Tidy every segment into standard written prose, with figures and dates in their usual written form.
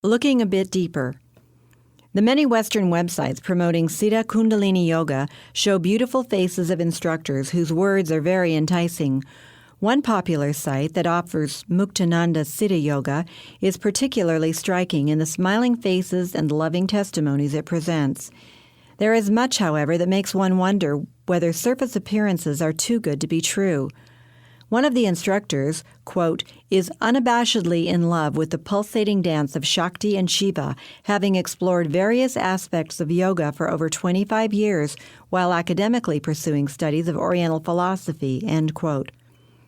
Looking a bit deeper. The many Western websites promoting Siddha Kundalini Yoga show beautiful faces of instructors whose words are very enticing. One popular site that offers Muktananda Siddha Yoga is particularly striking in the smiling faces and loving testimonies it presents. There is much, however, that makes one wonder whether surface appearances are too good to be true. One of the instructors, quote, is unabashedly in love with the pulsating dance of Shakti and Shiva, having explored various aspects of yoga for over 25 years while academically pursuing studies of Oriental philosophy, end quote.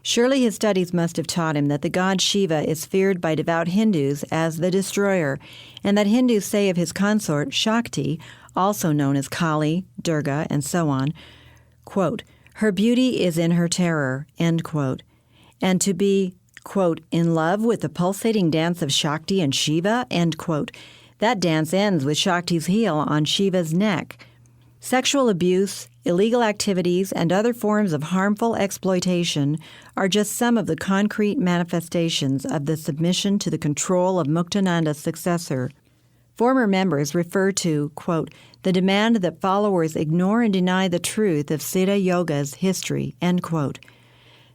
Surely his studies must have taught him that the god Shiva is feared by devout Hindus as the destroyer, and that Hindus say of his consort, Shakti, also known as Kali, Durga, and so on, quote, her beauty is in her terror, end quote. And to be, quote, in love with the pulsating dance of Shakti and Shiva, end quote. That dance ends with Shakti's heel on Shiva's neck. Sexual abuse, illegal activities, and other forms of harmful exploitation are just some of the concrete manifestations of the submission to the control of Muktananda's successor. Former members refer to, quote, the demand that followers ignore and deny the truth of Siddha Yoga's history, end quote.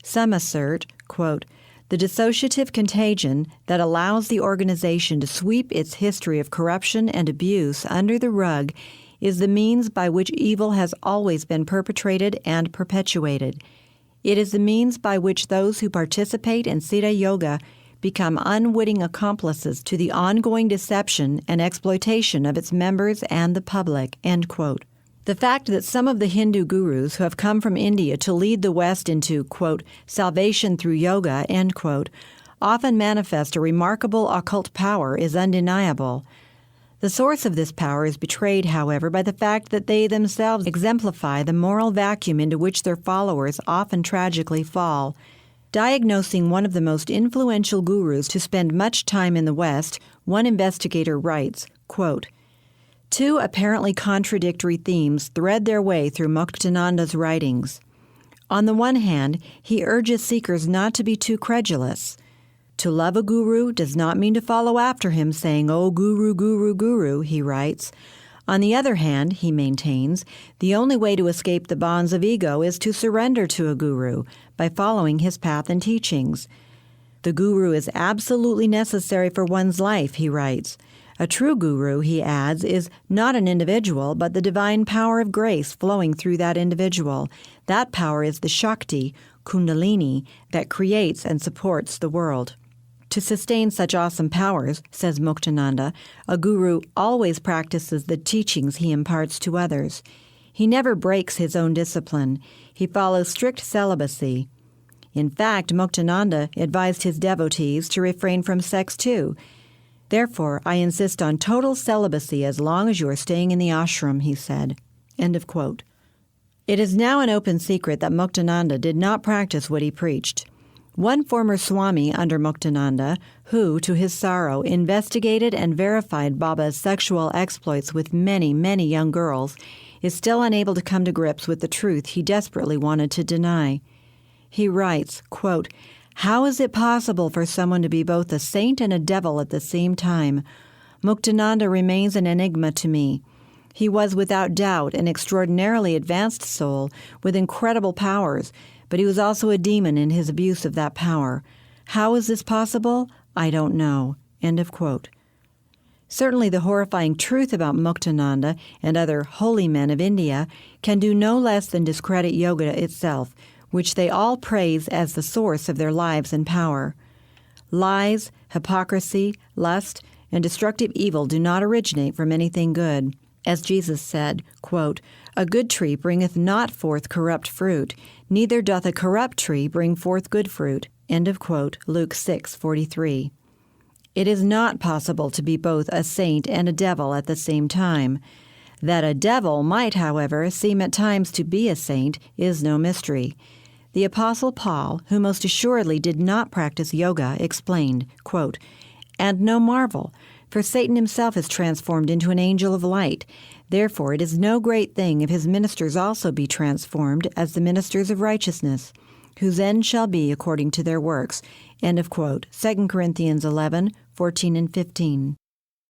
Some assert, quote, the dissociative contagion that allows the organization to sweep its history of corruption and abuse under the rug is the means by which evil has always been perpetrated and perpetuated. It is the means by which those who participate in Siddha Yoga become unwitting accomplices to the ongoing deception and exploitation of its members and the public, end quote. The fact that some of the Hindu gurus who have come from India to lead the West into, quote, salvation through yoga, end quote, often manifest a remarkable occult power is undeniable. The source of this power is betrayed, however, by the fact that they themselves exemplify the moral vacuum into which their followers often tragically fall. Diagnosing one of the most influential gurus to spend much time in the West, one investigator writes, quote, two apparently contradictory themes thread their way through Muktananda's writings. On the one hand, he urges seekers not to be too credulous. To love a guru does not mean to follow after him saying, oh, guru, guru, guru, he writes. On the other hand, he maintains, the only way to escape the bonds of ego is to surrender to a guru by following his path and teachings. The guru is absolutely necessary for one's life, he writes. A true guru, he adds, is not an individual, but the divine power of grace flowing through that individual. That power is the Shakti, Kundalini, that creates and supports the world. To sustain such awesome powers, says Muktananda, a guru always practices the teachings he imparts to others. He never breaks his own discipline. He follows strict celibacy. In fact, Muktananda advised his devotees to refrain from sex too. Therefore, I insist on total celibacy as long as you are staying in the ashram, he said. End of quote. It is now an open secret that Muktananda did not practice what he preached. One former Swami under Muktananda, who, to his sorrow, investigated and verified Baba's sexual exploits with many, many young girls, is still unable to come to grips with the truth he desperately wanted to deny. He writes, quote, how is it possible for someone to be both a saint and a devil at the same time? Muktananda remains an enigma to me. He was without doubt an extraordinarily advanced soul with incredible powers, but he was also a demon in his abuse of that power. How is this possible? I don't know. End of quote. Certainly the horrifying truth about Muktananda and other holy men of India can do no less than discredit yoga itself, which they all praise as the source of their lives and power. Lies, hypocrisy, lust, and destructive evil do not originate from anything good. As Jesus said, quote, a good tree bringeth not forth corrupt fruit, neither doth a corrupt tree bring forth good fruit. End of quote, Luke 6:43. It is not possible to be both a saint and a devil at the same time. That a devil might, however, seem at times to be a saint is no mystery. The Apostle Paul, who most assuredly did not practice yoga, explained, quote, and no marvel, for Satan himself is transformed into an angel of light. Therefore it is no great thing if his ministers also be transformed as the ministers of righteousness, whose end shall be according to their works. End of quote. 2 Corinthians 11:14 and 15.